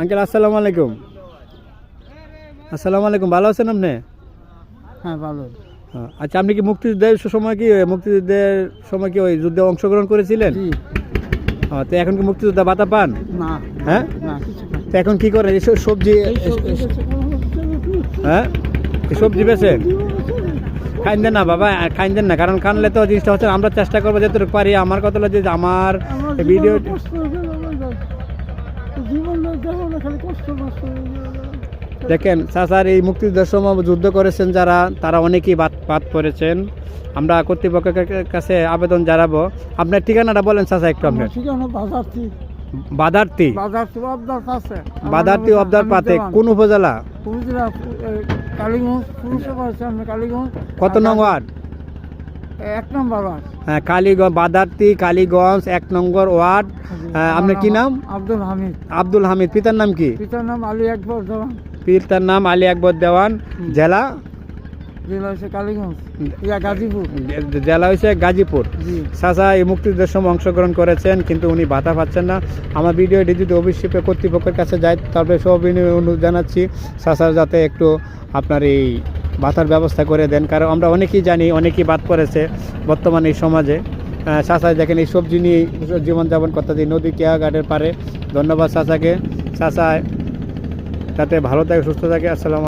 Uncle আসসালামু আলাইকুম। আসসালামু আলাইকুম, ভালো আছেন আপনি? হ্যাঁ ভালো। আচ্ছা, আপনি কি মুক্তিযুদ্ধের সময় কি ওই যুদ্ধে অংশগ্রহণ করেছিলেন? জি। তো এখন কি মুক্তিযোদ্ধা ভাতা পান? না হ্যাঁ, না কিছু না। তো এখন কি করেন? এসব সবজি, হ্যাঁ, এই সবজি বেচেন? খাইন দেন না বাবা, খাইন দেন না, কারণ খানলে তো জিনিসটা হচ্ছে আমরা চেষ্টা করবো যতটুকু পারি। আমার কথা হলো যে আমার ভিডিও দেখেন, চাচার এই মুক্তিযুদ্ধের সময় যুদ্ধ করেছেন যারা, তারা অনেকেই বাদ করেছেন। আমরা কর্তৃপক্ষের কাছে আবেদন জানাবো। আপনার ঠিকানাটা বলেন চাচা একটু। আপনার বাদার্তি অবদার পাতে কোন উপজেলা? কালীগঞ্জ। কত নং ওয়ার্ড? 1 নম্বর ওয়ার্ড। হ্যাঁ, কালীগঞ্জ, বাদার্তি, কালীগঞ্জ 1 নম্বর ওয়ার্ড। আপনার কি নাম? আব্দুল হামিদ। আব্দুল হামিদ। পিতার নাম কি? পিতার নাম আলী আকবর দেওয়ান। পিতার নাম আলী আকবর দেওয়ান। জেলা? জেলা হচ্ছে কালীগঞ্জ, গাজীপুর। জেলা হয়েছে গাজীপুর। জি। চাচা এই মুক্তিযুদ্ধের সময় অংশগ্রহণ করেছেন, কিন্তু উনি ভাতা পাচ্ছেন না। আমার ভিডিওটি যদি অবশ্যই কর্তৃপক্ষের কাছে যায়, তবে সবিনয় অনুরোধ জানাচ্ছি চাচা যাতে একটু আপনার এই ভাতার ব্যবস্থা করে দেন, কারণ আমরা অনেকেই জানি অনেকেই বাদ পড়েছে বর্তমানে এই সমাজে। চাচা দেখেন এই সবজি নিয়ে জীবনযাপন করতে দিই নদী কেয়াঘাটের পারে। ধন্যবাদ চাচাকে। চাচা যাতে ভালো থাকে, সুস্থ থাকে। আসসালাম।